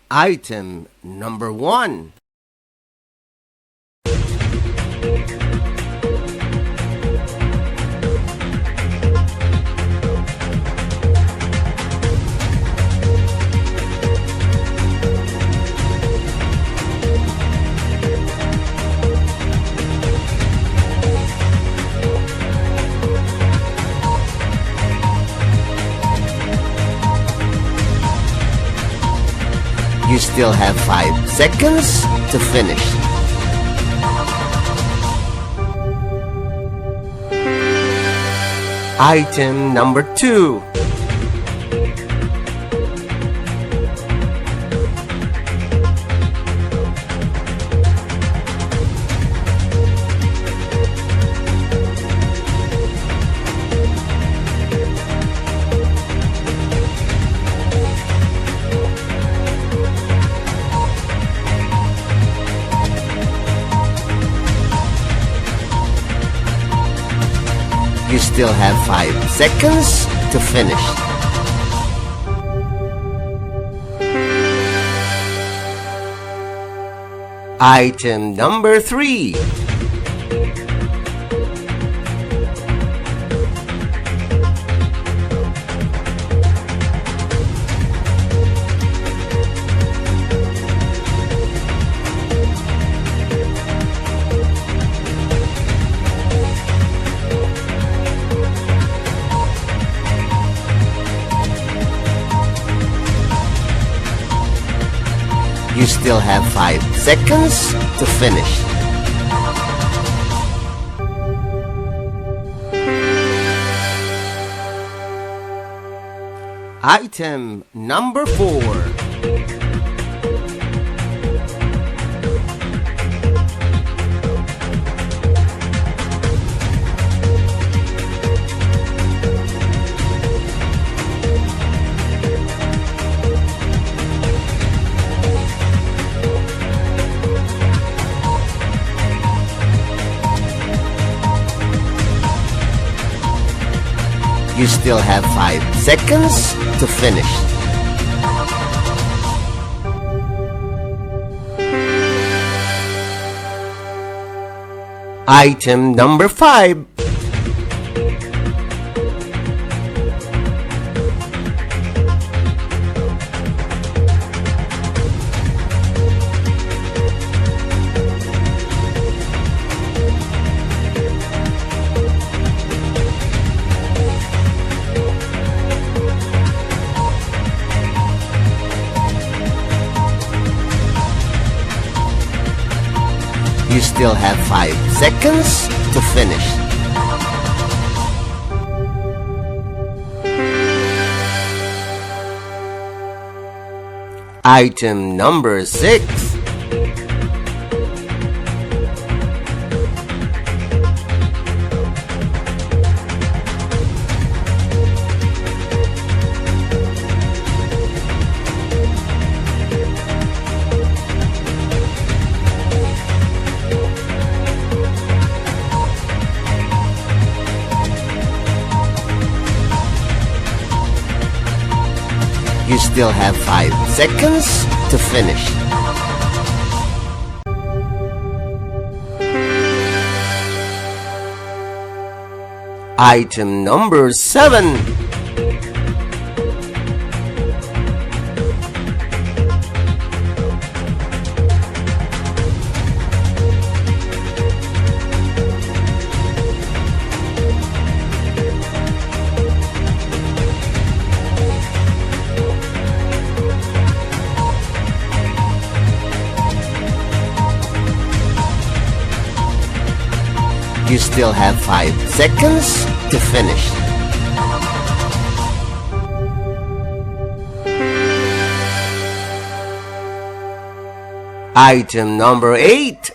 Item number 1. You still have 5 seconds to finish. Item number 2. You still have 5 seconds to finish. Item number 3. You still have 5 seconds to finish. Item number 4. You still have 5 seconds to finish. Item number 5. You still have 5 seconds to finish. Item number 6. You still have 5 seconds to finish. Item number 7. You still have 5 seconds to finish. Item number 8.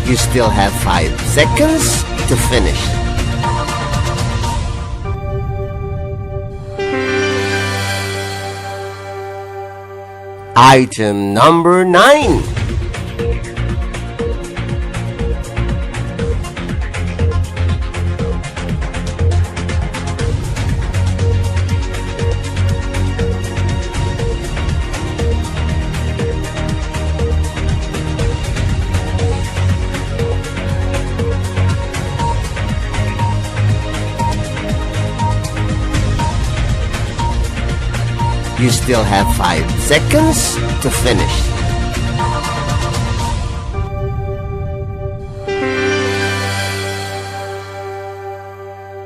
You You still have 5 seconds to finish. Item number 9. You still have 5 seconds to finish.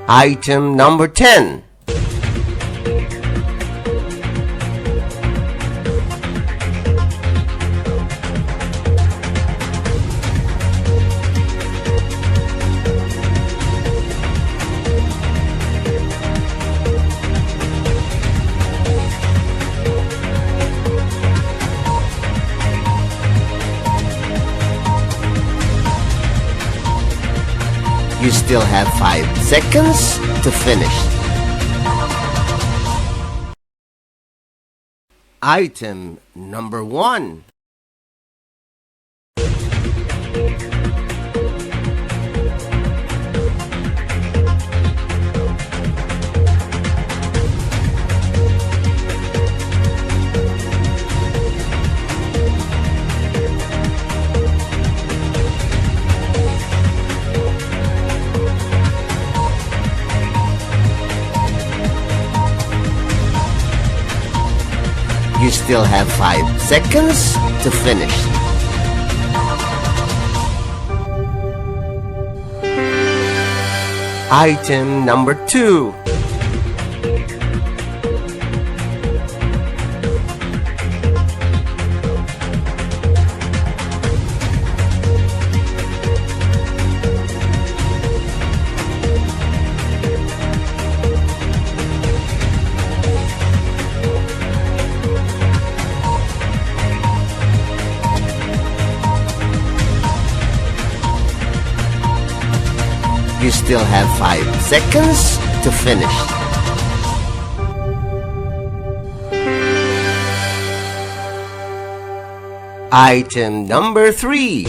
Item number 10. You still have 5 seconds to finish. Item number 1. You still have 5 seconds to finish. Item number 2. You still have 5 seconds to finish. Item number 3.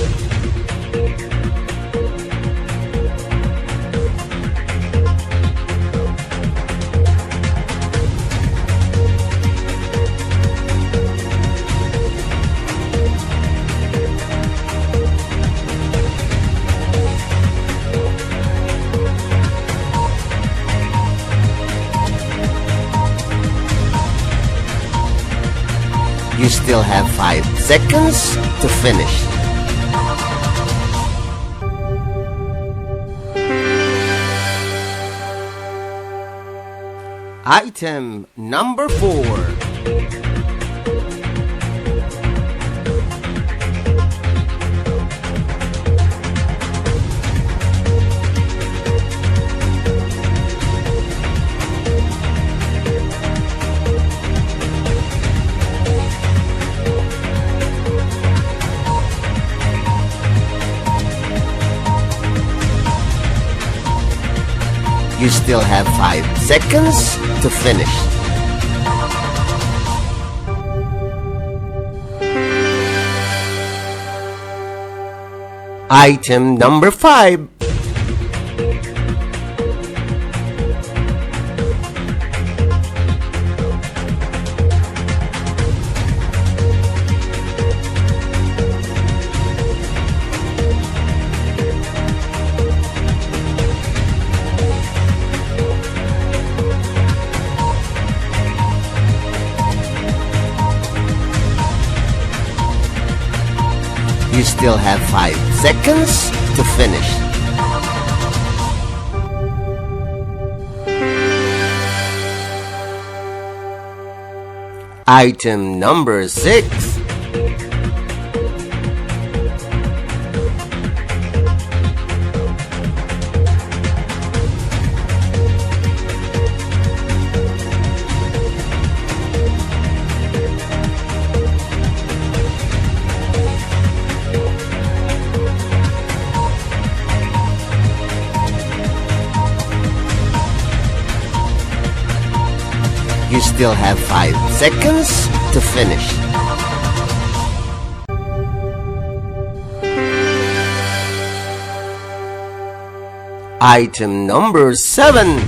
You still have 5 seconds to finish. Item number 4. You still have 5 seconds to finish. Item number 5. You still have 5 seconds to finish. Item number 6. still have 5 seconds to finish. Item number 7.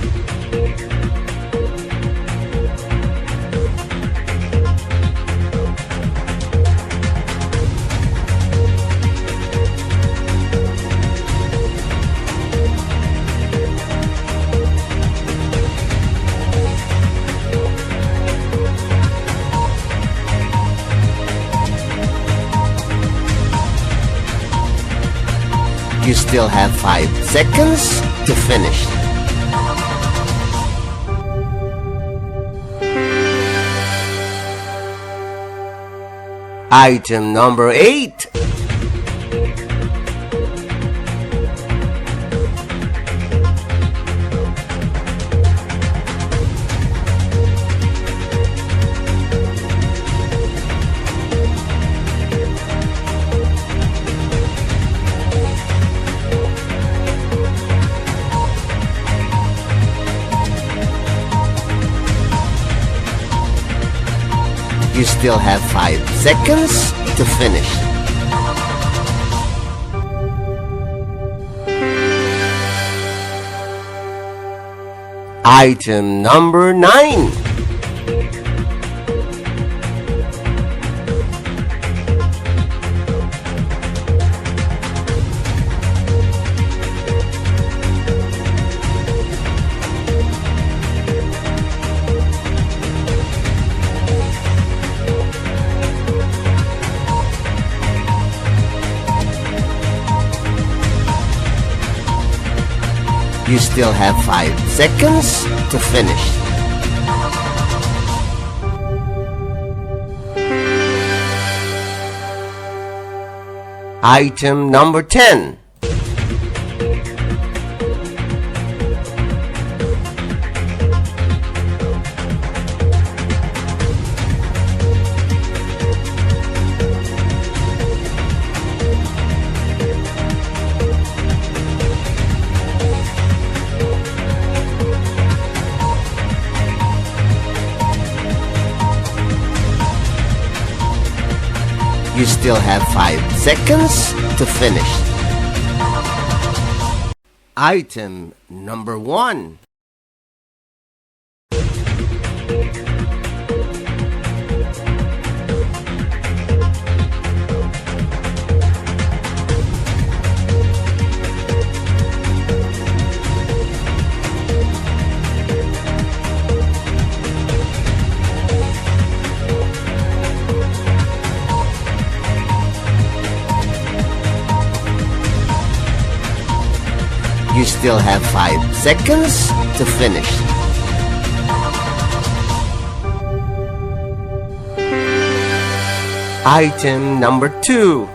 You still have 5 seconds to finish. Item number 8. You still have 5 seconds to finish. Item number 9. You still have 5 seconds to finish. Item number 10. You still have 5 seconds to finish. Item number 1. You still have 5 seconds to finish. Item number 2.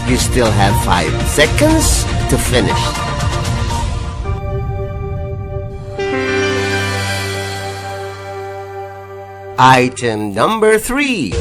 You still have 5 seconds to finish. Item number 3.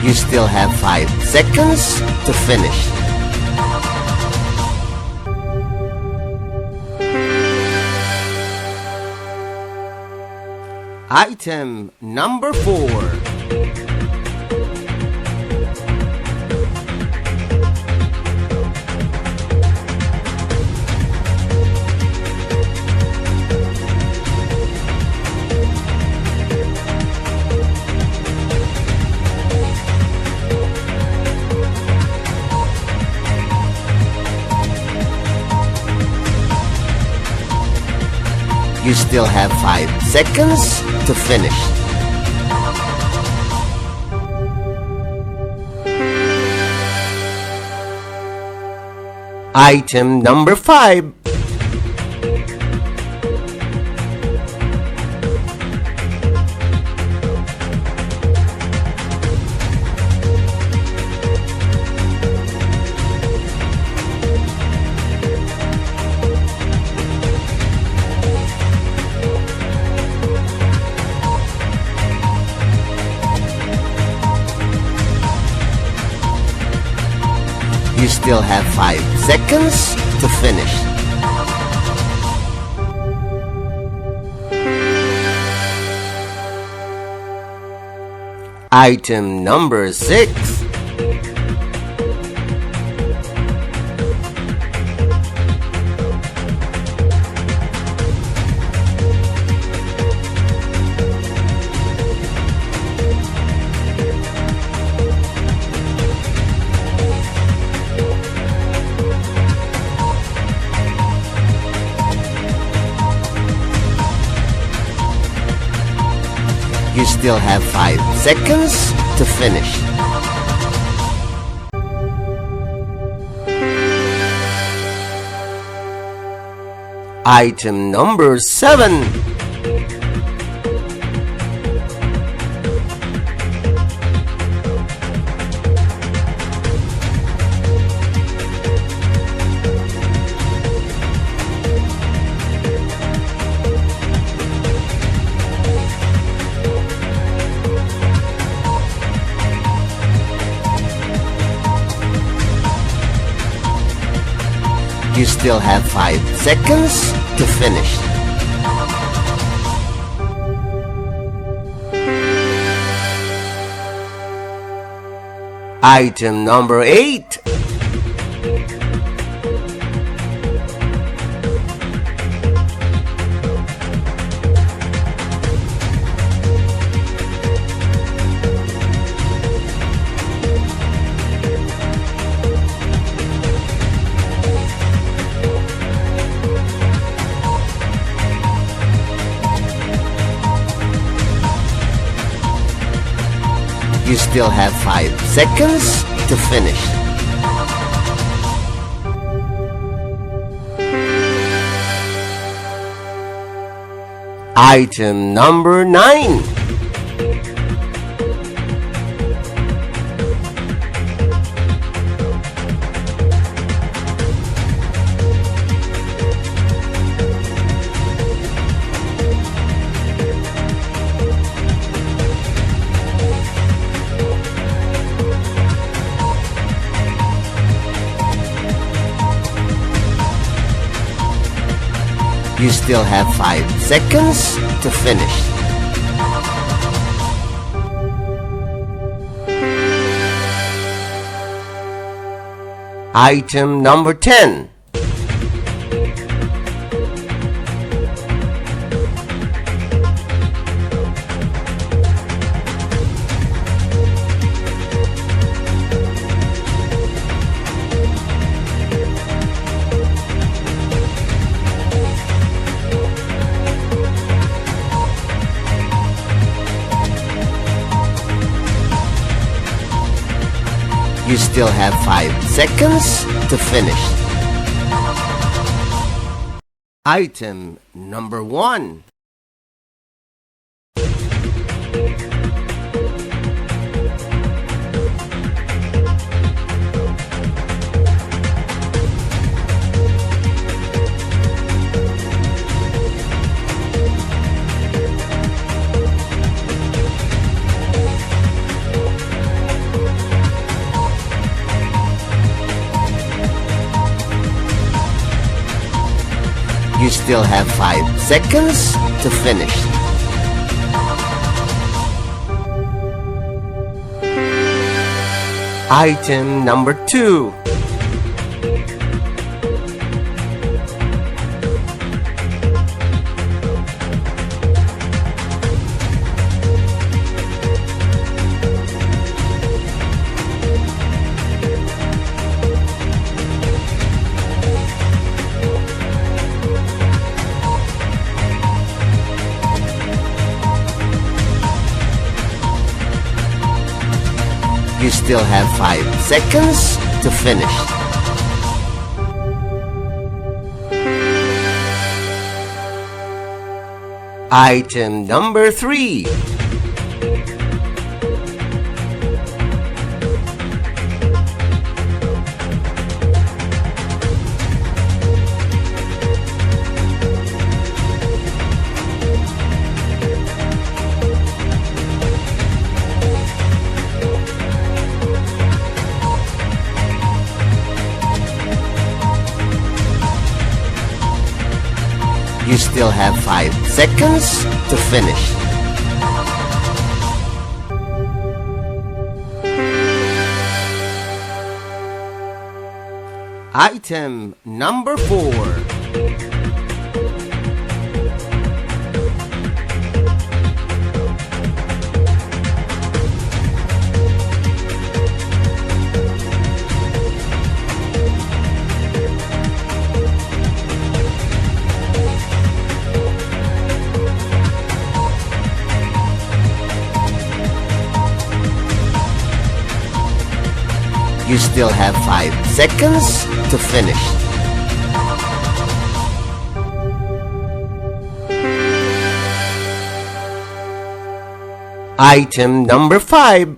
You still have 5 seconds to finish. Item number 4. You still have 5 seconds to finish. Item number 5. You still have 5 seconds to finish. Item number 6. You still have 5 seconds to finish. Item number 7. You still have 5 seconds to finish. Item number 8. You still have 5 seconds to finish. Item number 9. You still have 5 seconds to finish. Item number 10. You still have 5 seconds to finish. Item number 1. You still have 5 seconds to finish. Item number 2. still have 5 seconds to finish. Item number 3. You still have 5 seconds to finish. Item number 4. You still have 5 seconds to finish. Item number 5.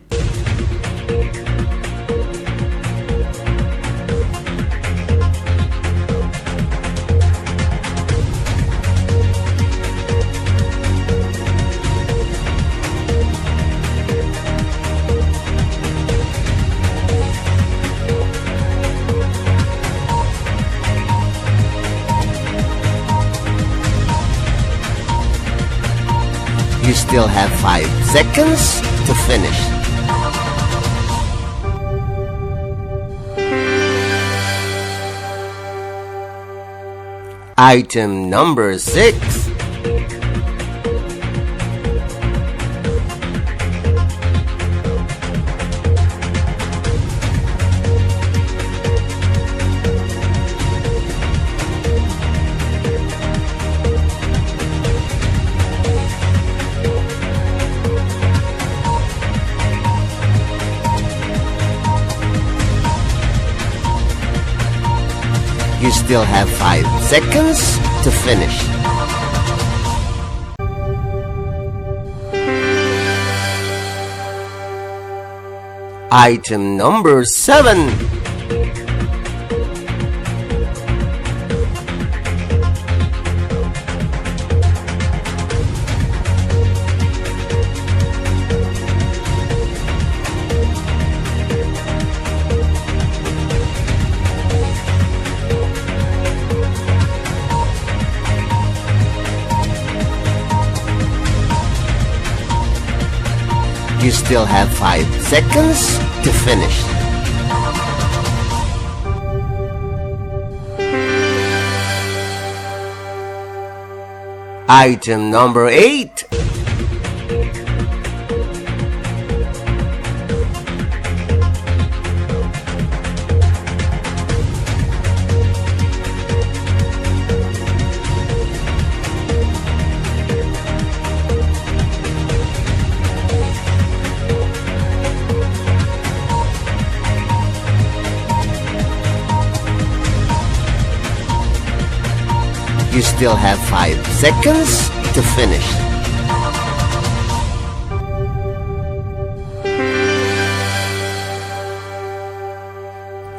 You still have 5 seconds to finish. Item number 6. You still have 5 seconds to finish. Item number 7. You still have 5 seconds to finish. Item number 8. You still have 5 seconds to finish.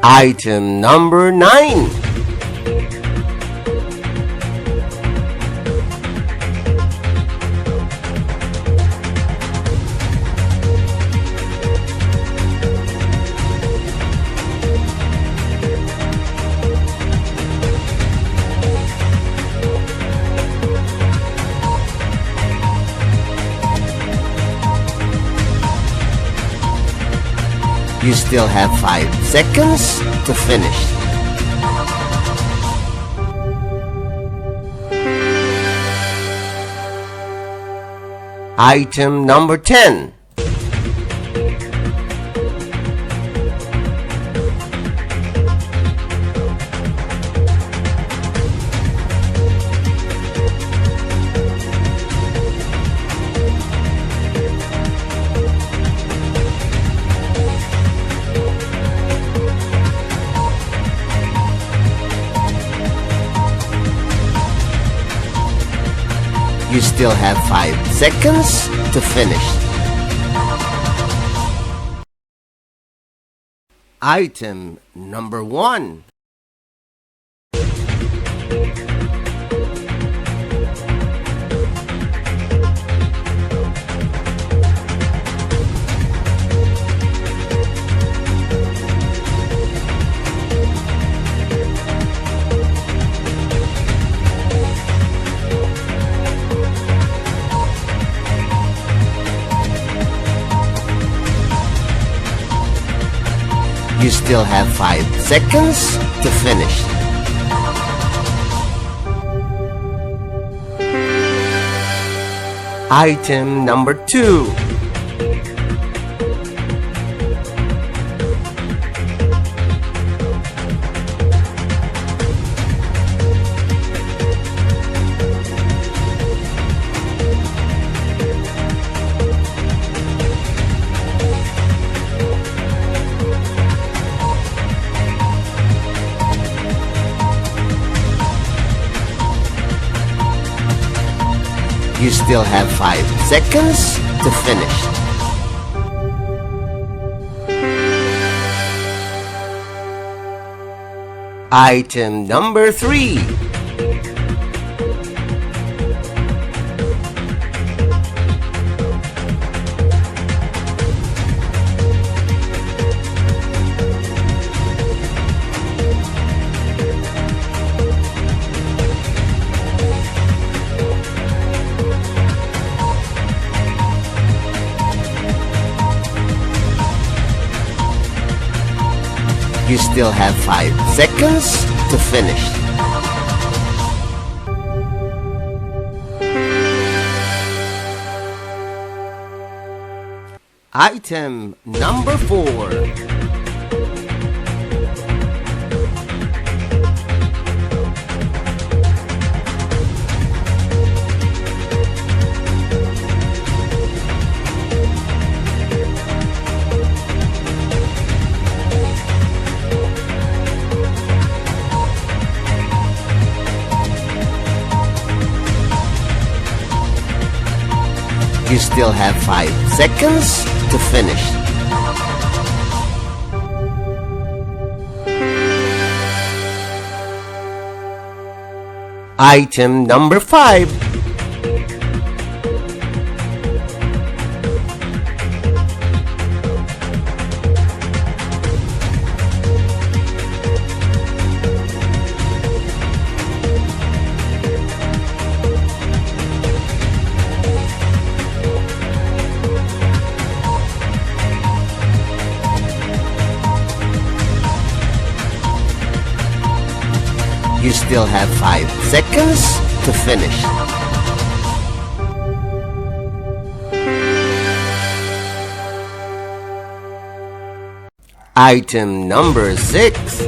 Item number 9. You still have 5 seconds to finish. Item number 10. You still have 5 seconds to finish. Item number 1. You still have 5 seconds to finish. Item number 2. You still have 5 seconds to finish. Item number 3. You still have 5 seconds to finish. Item number 4. You still have 5 seconds to finish. Item number 5. You still have 5 seconds to finish. Item number 6.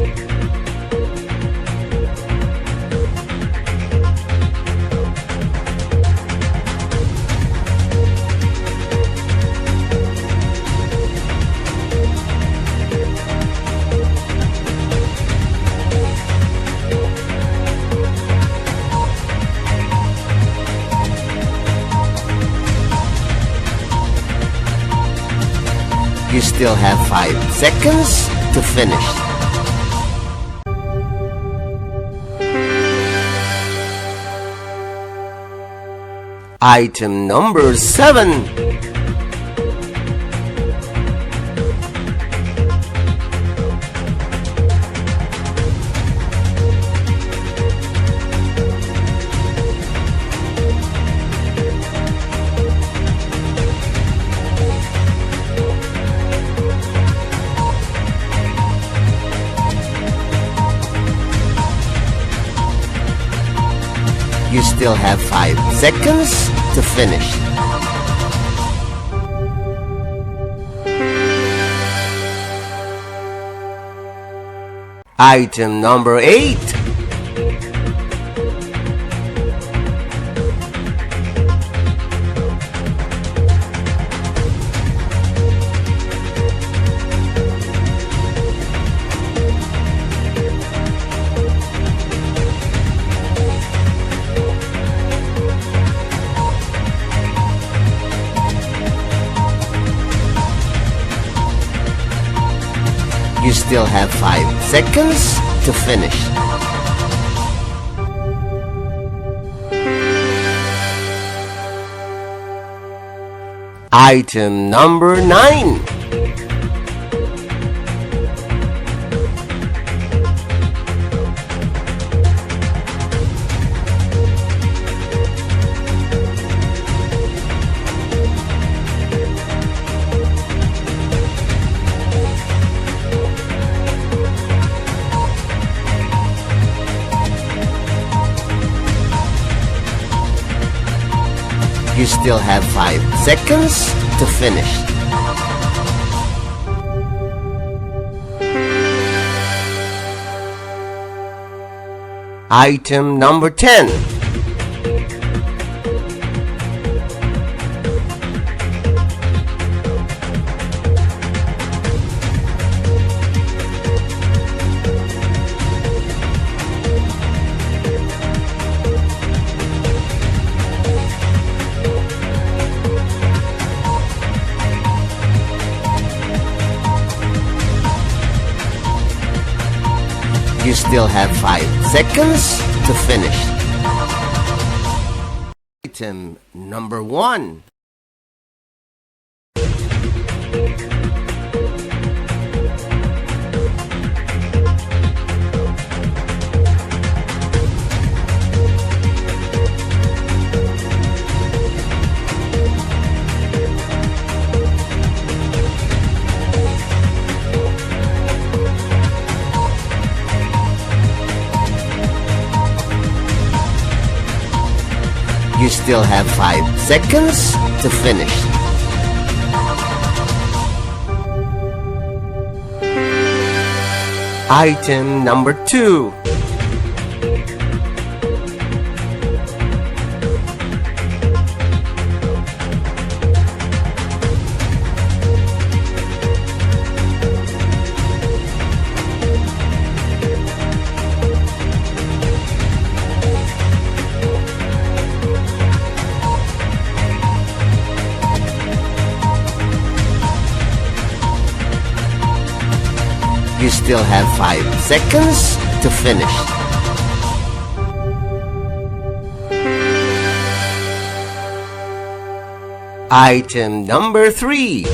You still have 5 seconds to finish. Item number 7. You still have 5 seconds to finish. Item number 8. still have 5 seconds to finish. Item number 9. You still have 5 seconds to finish. Item number 10. You still have 5 seconds to finish. Item number 1. You still have 5 seconds to finish. Item number 2. You still have 5 seconds to finish. Item number 3.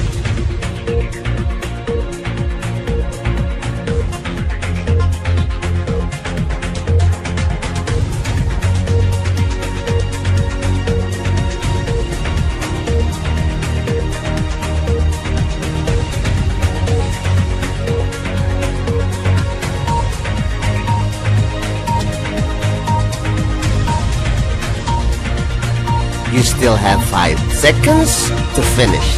You still have 5 seconds to finish.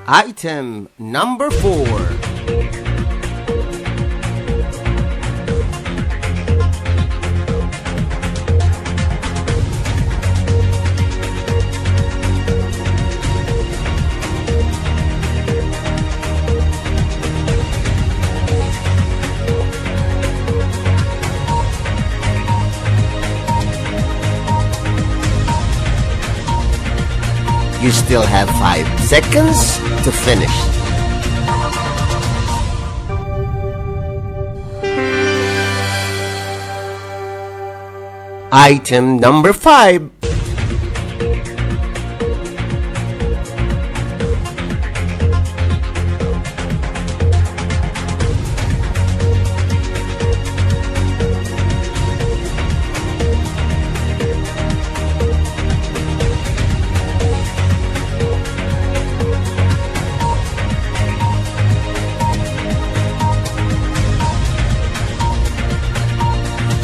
Item number 4. You still have 5 seconds to finish. Item number 5.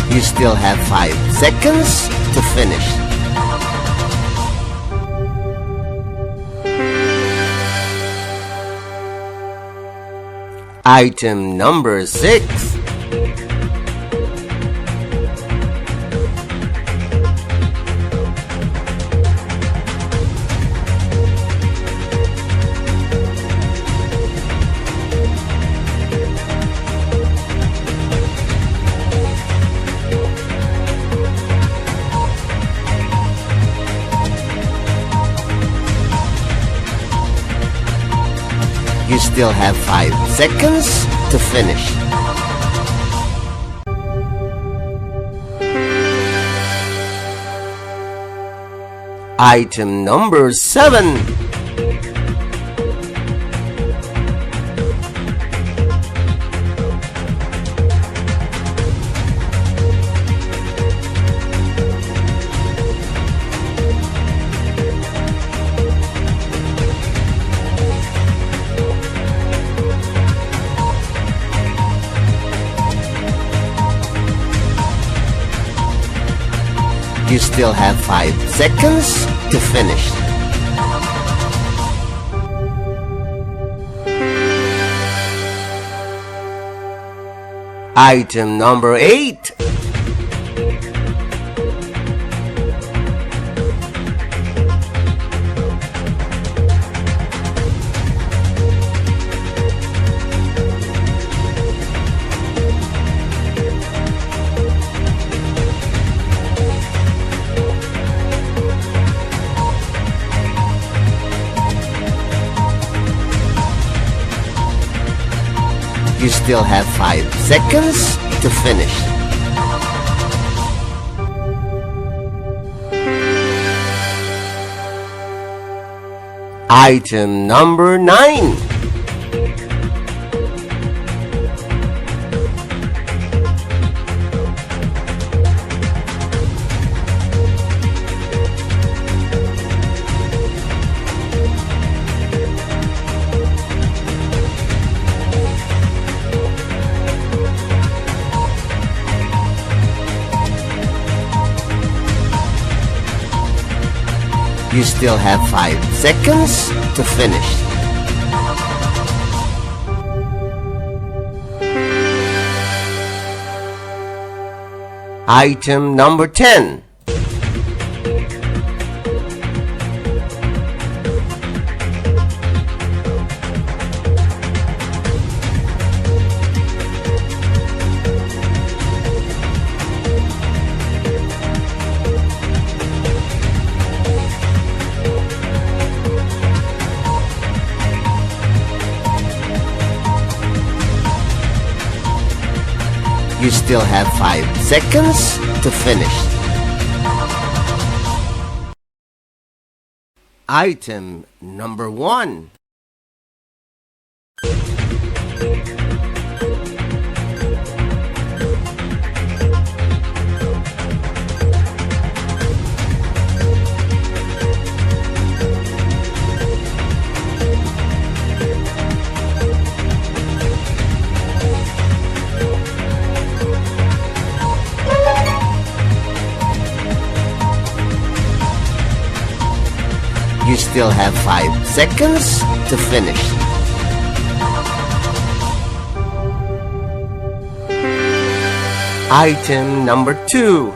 You still have 5 seconds to finish. Item number 6. You still have 5 seconds to finish. Item number 7. You still have 5 seconds to finish. Item number 8. You still have 5 seconds to finish. Item number 9. You still have 5 seconds to finish. Item number 10. You still have 5 seconds to finish. Item number 1. You still have 5 seconds to finish. Item number 2.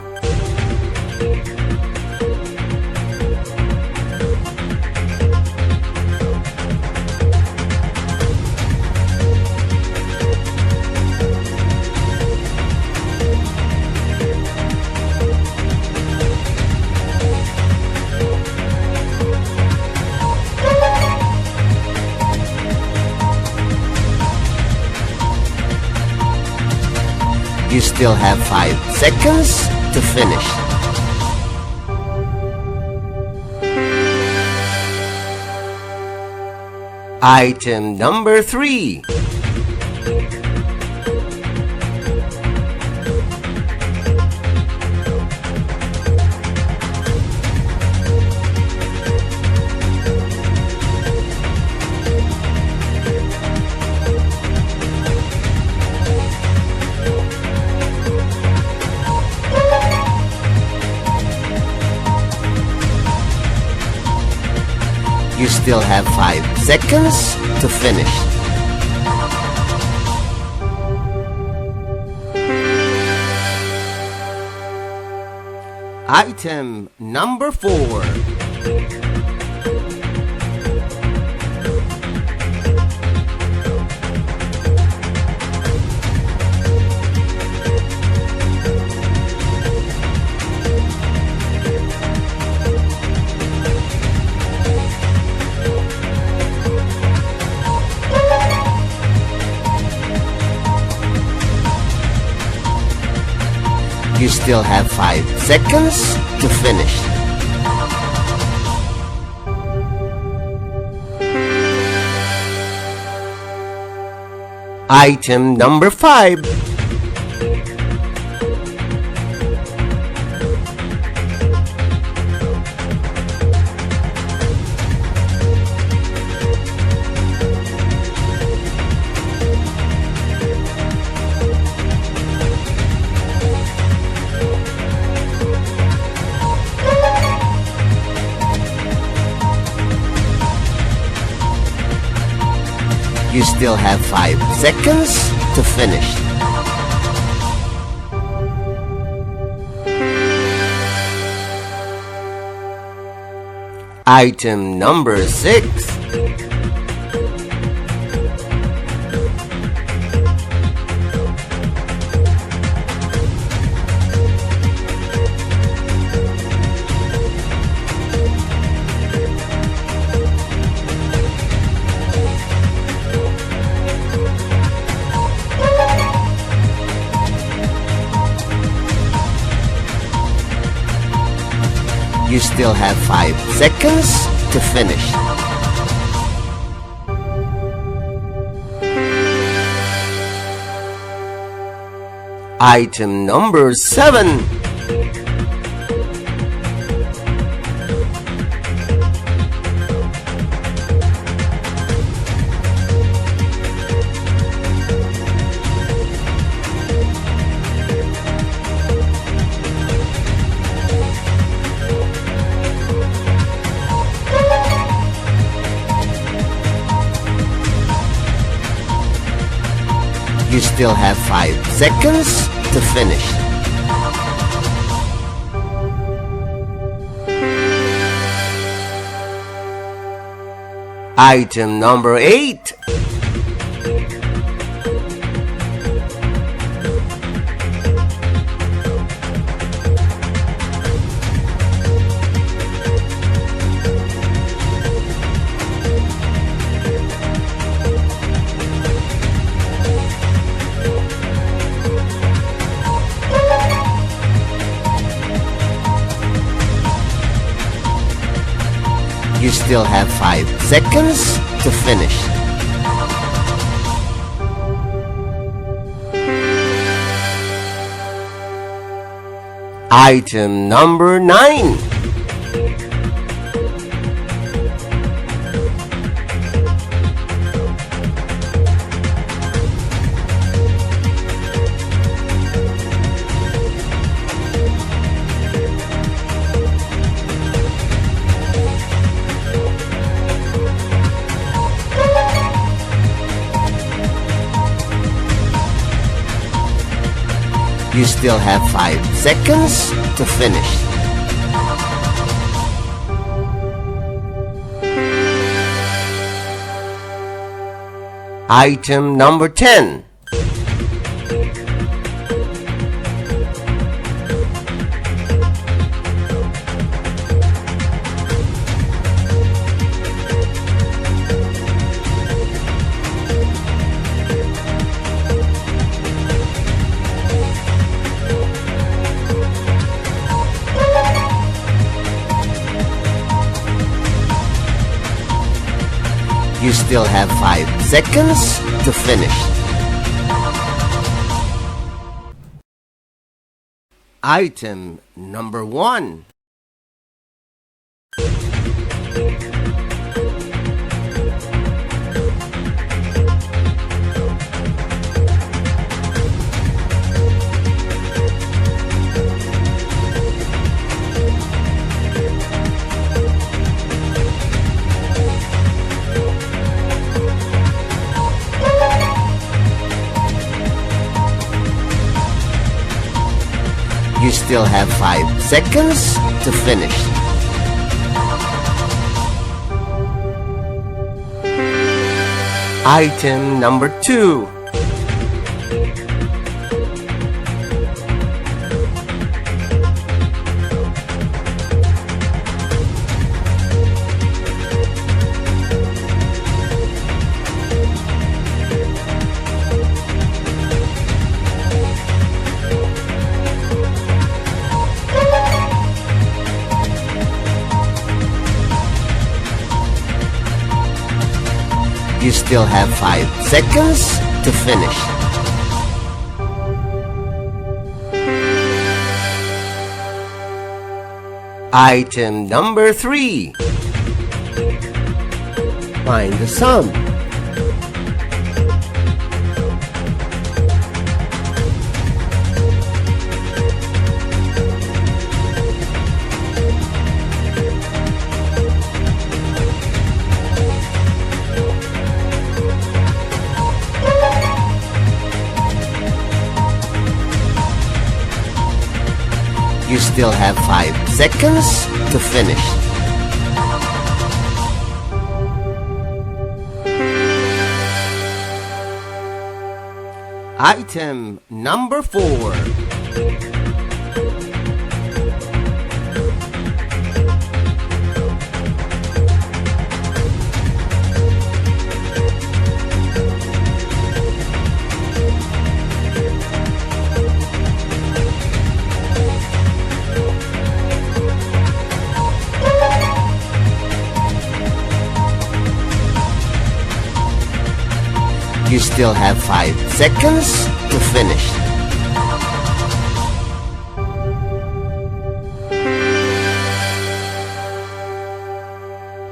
You still have 5 seconds to finish. Item number 3. You still have 5 seconds to finish. Item number 4. You still have 5 seconds to finish. Item number 5. You still have 5 seconds to finish. Item number 6. You still have 5 seconds to finish. Item number 7. You still have 5 seconds to finish. Item number 8. You still have 5 seconds to finish. Item number 9. You still have 5 seconds to finish. Item number 10. You still have 5 seconds to finish. Item number 1. You still have 5 seconds to finish. Item number 2. still have 5 seconds to finish. Item number 3. Find the sum. You still have 5 seconds to finish. Item number 4. You still have 5 seconds to finish.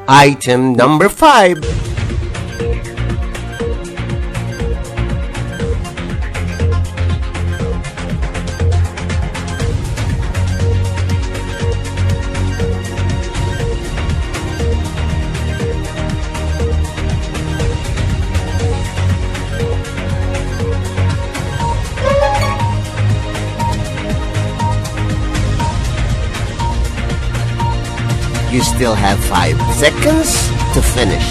Item number 5. You still have 5 seconds to finish.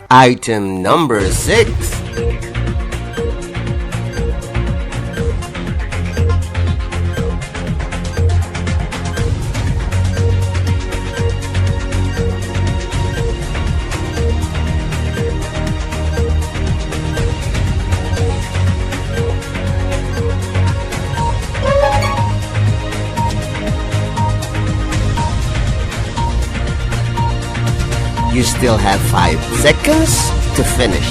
Item number 6. You still have 5 seconds to finish.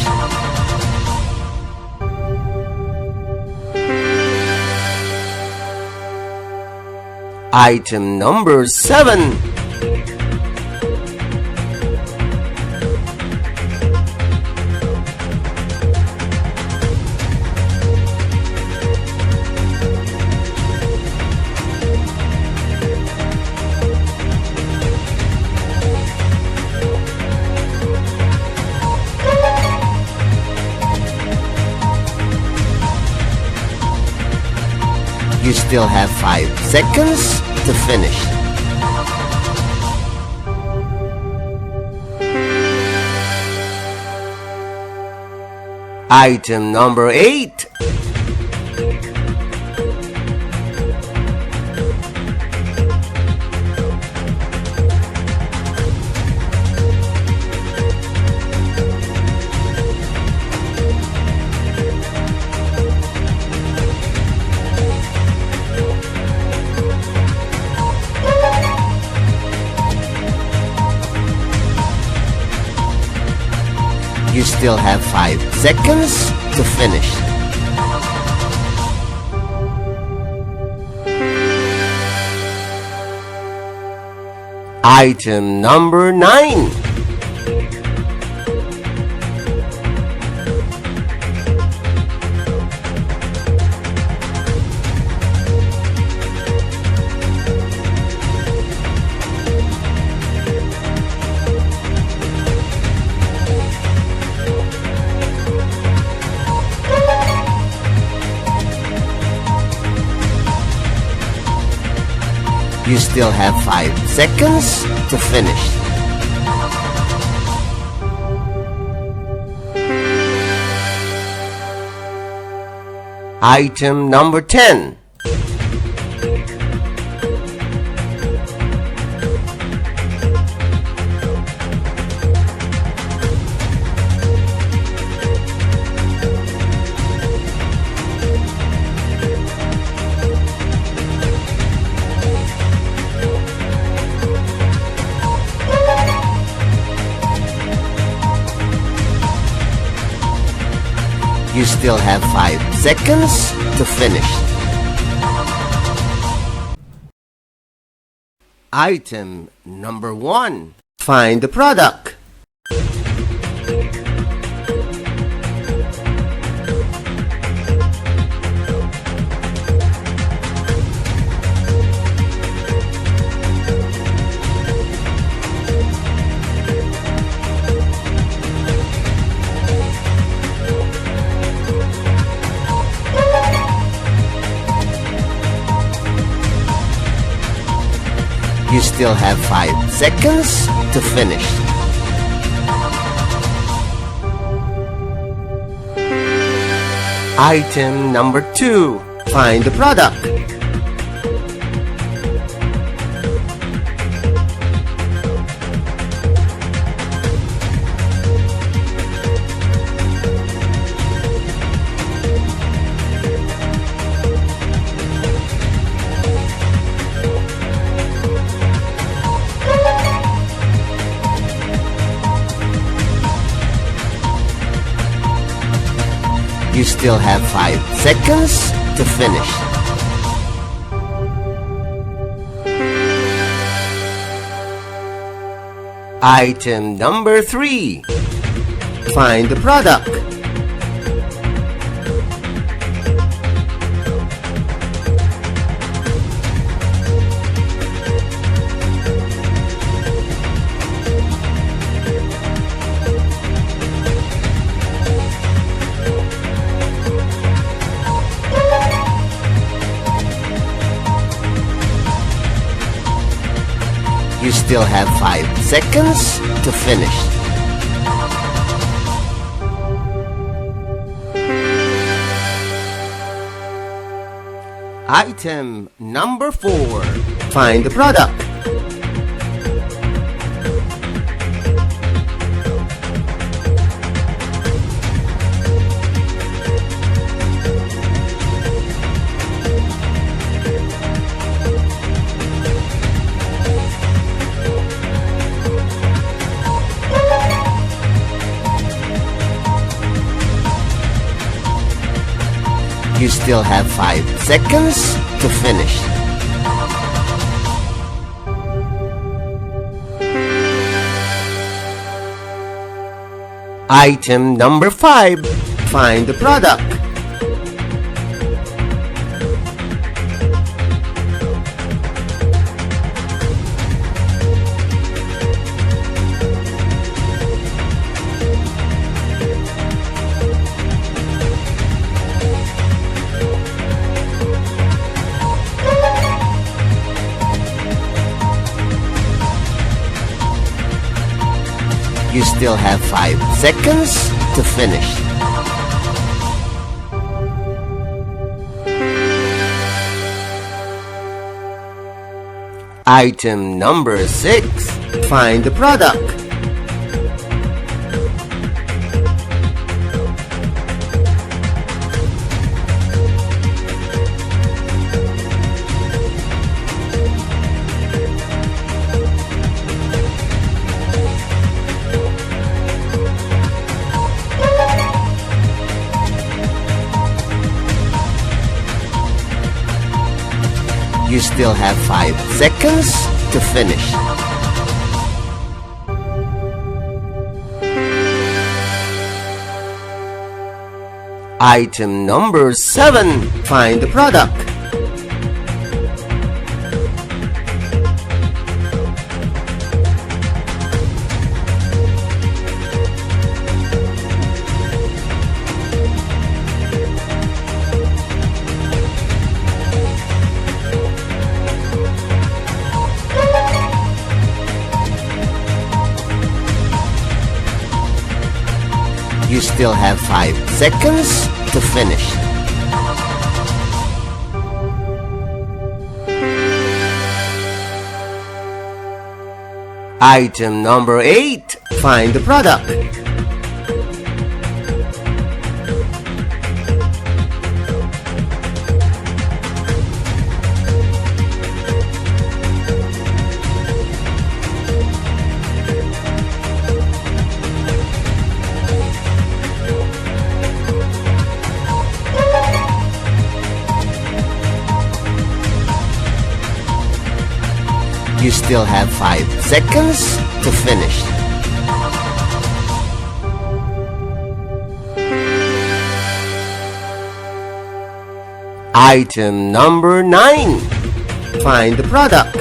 Item number 7. You still have 5 seconds to finish. Item number 8. You still have 5 seconds to finish. Item number 9. You still have 5 seconds to finish. Item number 10. You still have 5 seconds to finish. Item number 1. Find the product. You still have 5 seconds to finish. Item number 2. Find the product. You still have 5 seconds to finish. Item number 3. Find the product. You still have 5 seconds to finish. Item number 4. Find the product. You still have 5 seconds to finish. Item number 5. Find the product. You still have 5 seconds to finish. Item number 6. Find the product. You still have 5 seconds to finish. Item number 7. Find the product. You still have 5 seconds to finish. Item number 8. Find the product. You still have 5 seconds to finish. Item number 9. Find the product.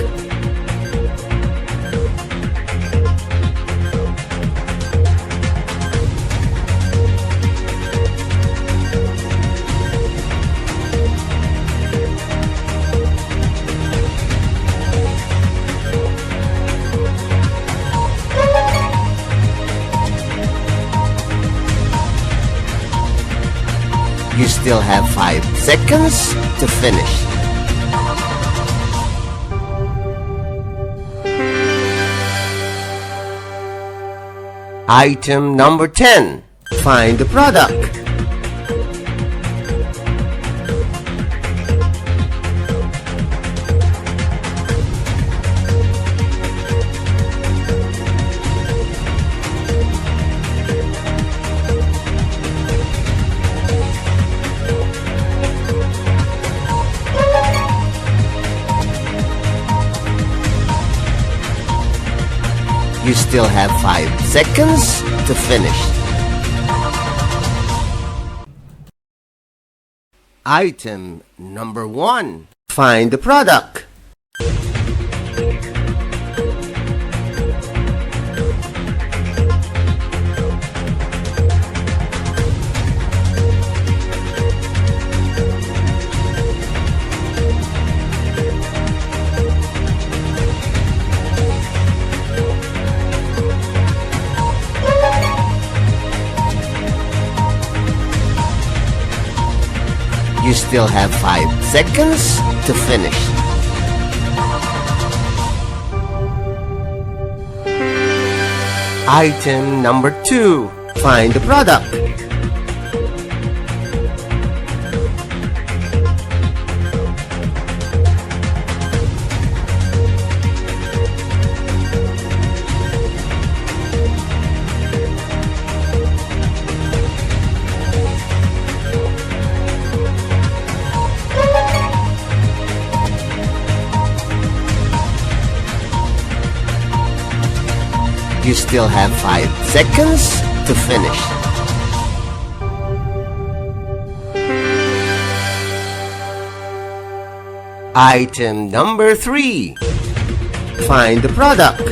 You still have 5 seconds to finish. Item number 10. Find the product. You still have 5 seconds to finish. Item number 1. Find the product. You still have 5 seconds to finish. Item number 2. Find the product. You still have 5 seconds to finish. Item number 3. Find the product.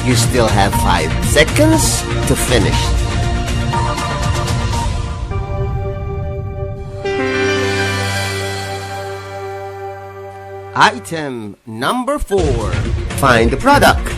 You still have 5 seconds to finish. Item number 4. Find the product.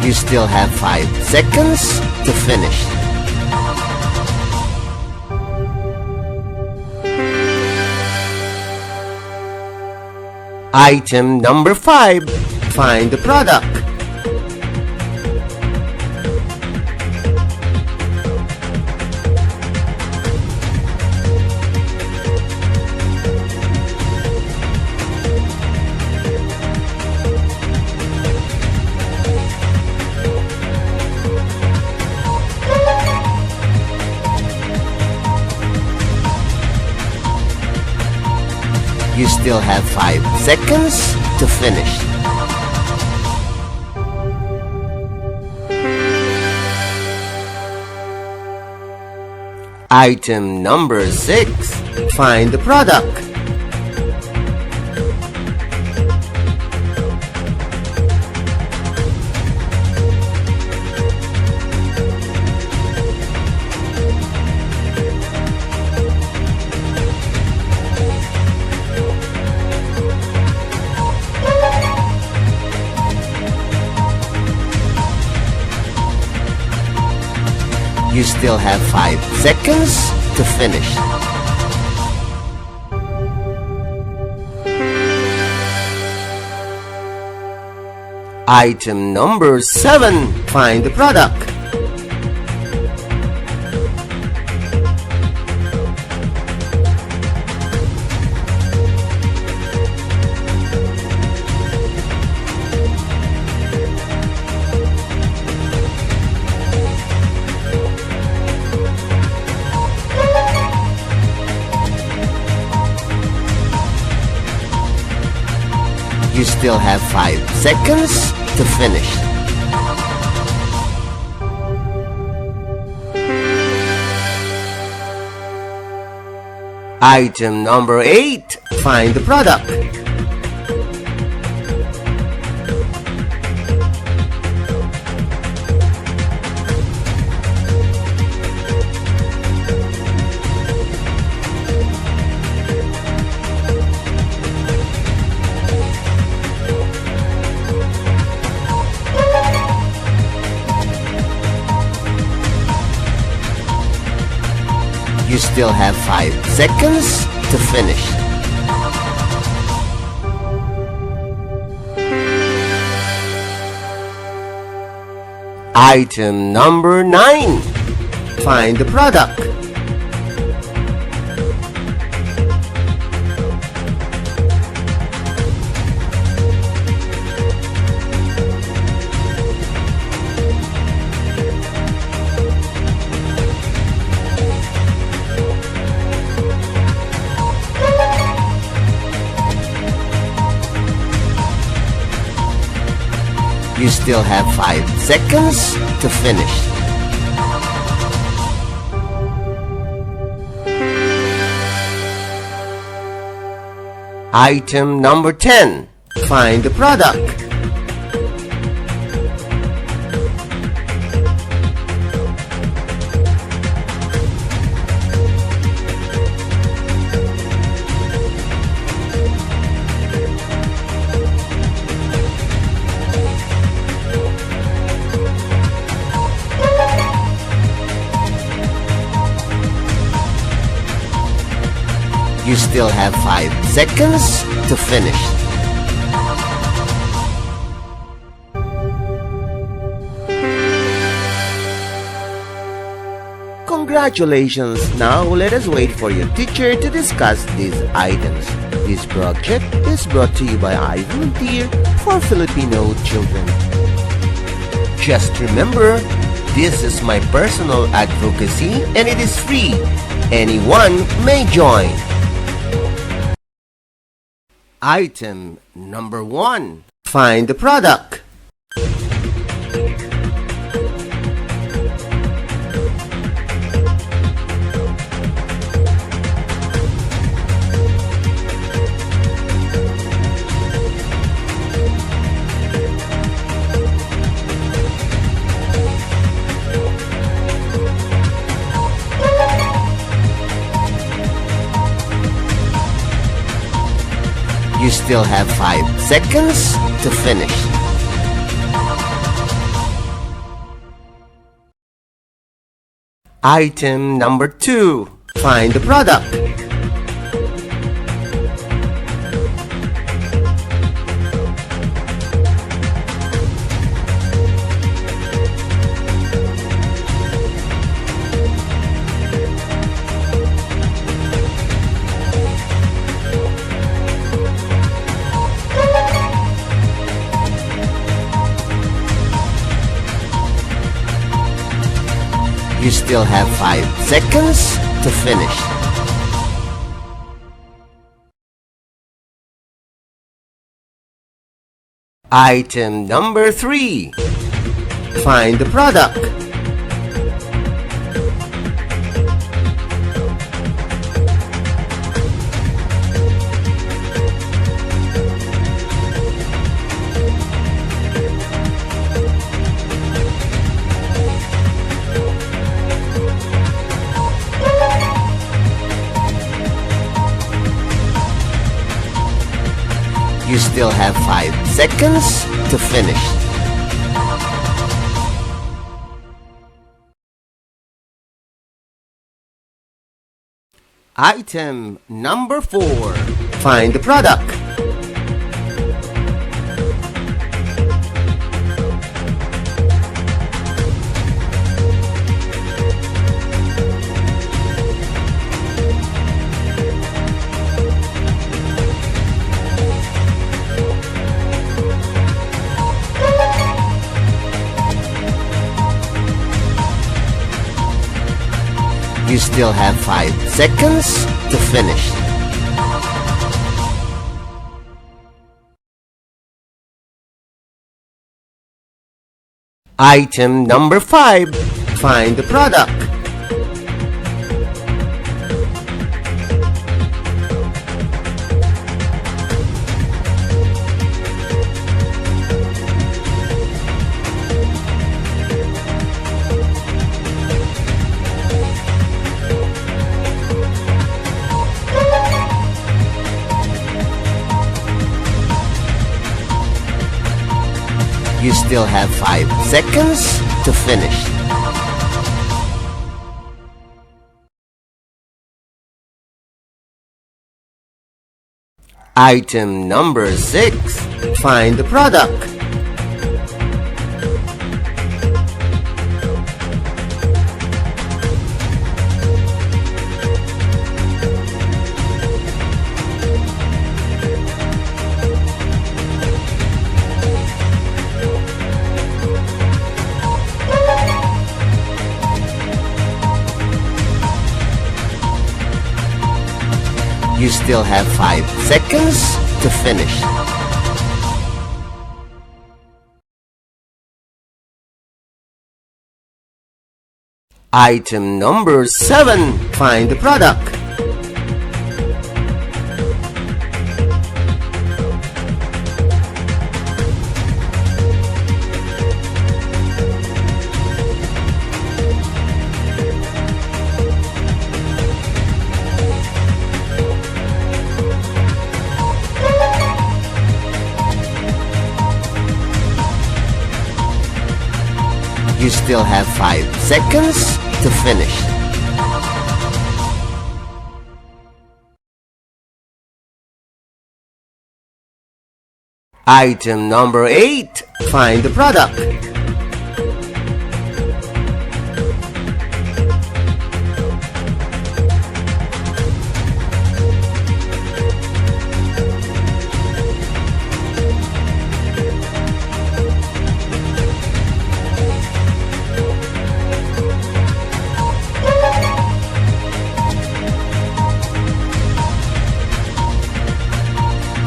You still have 5 seconds to finish. Item number 5. Find the product. You still have 5 seconds to finish. Item number 6. Find the product. You still have 5 seconds to finish. Item number 7. Find the product. You still have 5 seconds to finish. Item number 8. Find the product. You still have 5 seconds to finish. Item number 9. Find the product. You still have 5 seconds to finish. Item number 10. Find the product. You still have 5 seconds to finish. Congratulations! Now let us wait for your teacher to discuss these items. This project is brought to you by I Volunteer for Filipino Children. Just remember, this is my personal advocacy and it is free. Anyone may join. Item number 1. Find the product. You still have 5 seconds to finish. Item number 2. Find the product. You still have 5 seconds to finish. Item number 3. Find the product. You still have 5 seconds to finish. Item number 4. Find the product. You still have 5 seconds to finish. Item number 5. Find the product. You still have 5 seconds to finish. Item number 6. Find the product. You still have 5 seconds to finish. Item number 7. Find the product. You still have 5 seconds to finish. Item number 8. Find the product.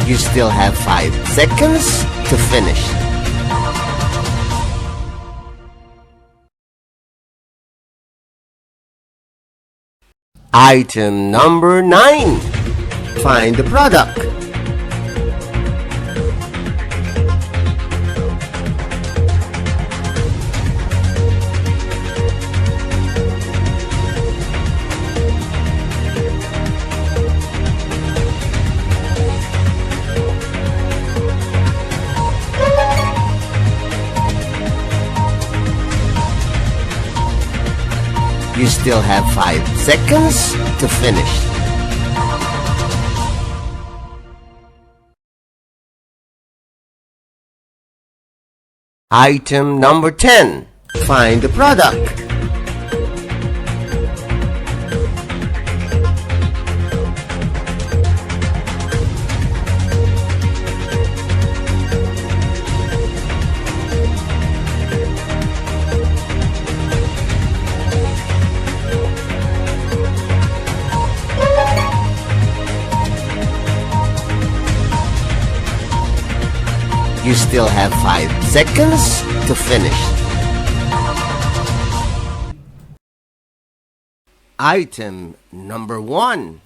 You still have 5 seconds to finish. Item number 9. Find the product. You still have 5 seconds to finish. Item number 10. Find the product. You still have 5 seconds to finish. Item number 1.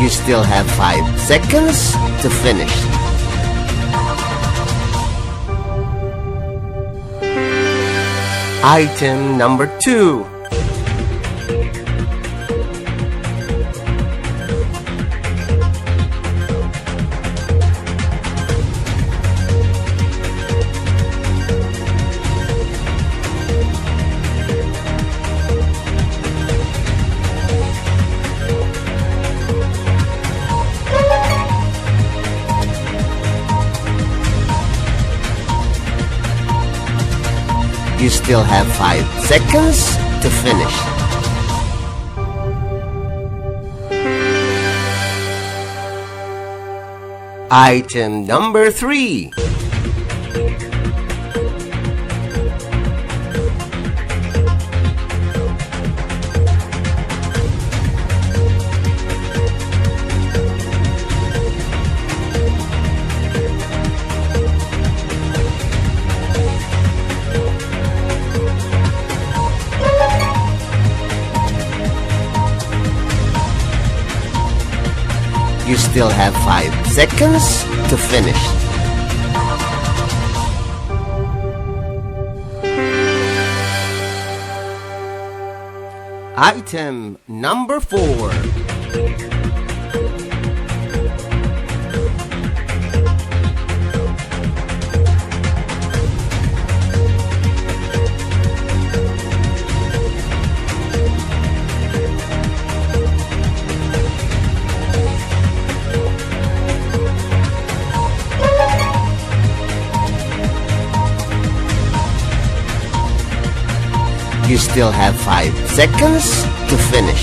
You You still have 5 seconds to finish. Item number 2. You still have 5 seconds to finish. Item number 3. You still have 5 seconds to finish. Item number 4. You still have 5 seconds to finish.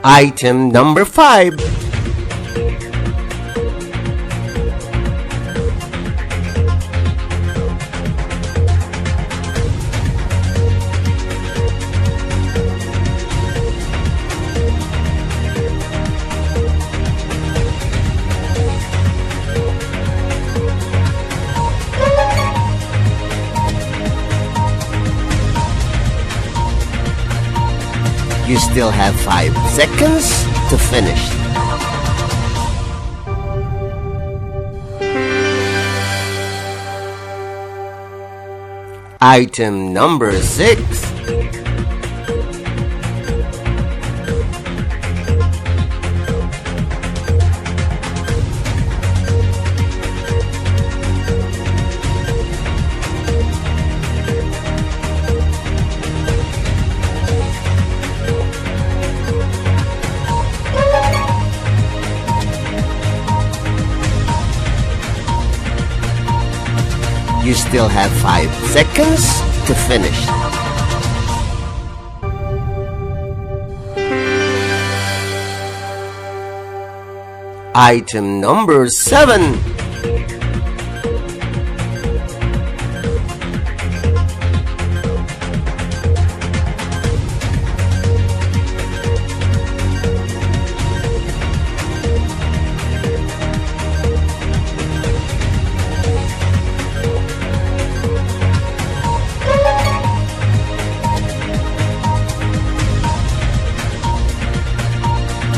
Item number 5. You still have 5 seconds to finish. Item number 6. You still have 5 seconds to finish. Item number 7.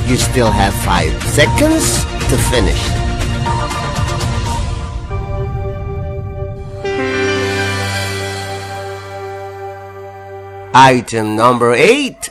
You still have 5 seconds to finish. Item number 8.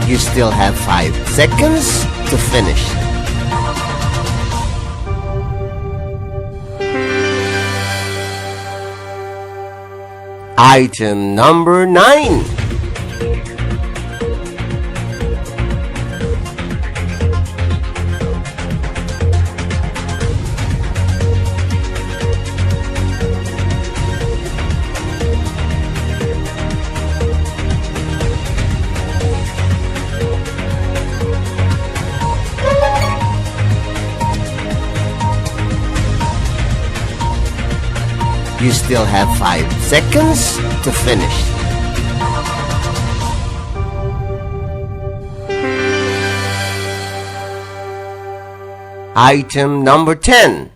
You still have 5 seconds to finish. Item number 9. You still have 5 seconds to finish. Item number 10.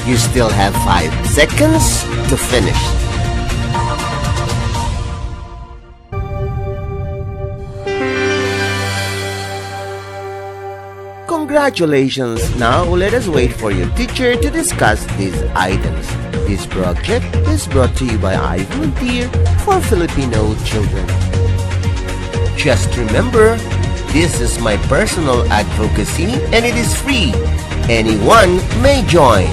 You still have 5 seconds to finish. Congratulations! Now let us wait for your teacher to discuss these items. This project is brought to you by I Volunteer for Filipino Children. Just remember, this is my personal advocacy and it is free. Anyone may join.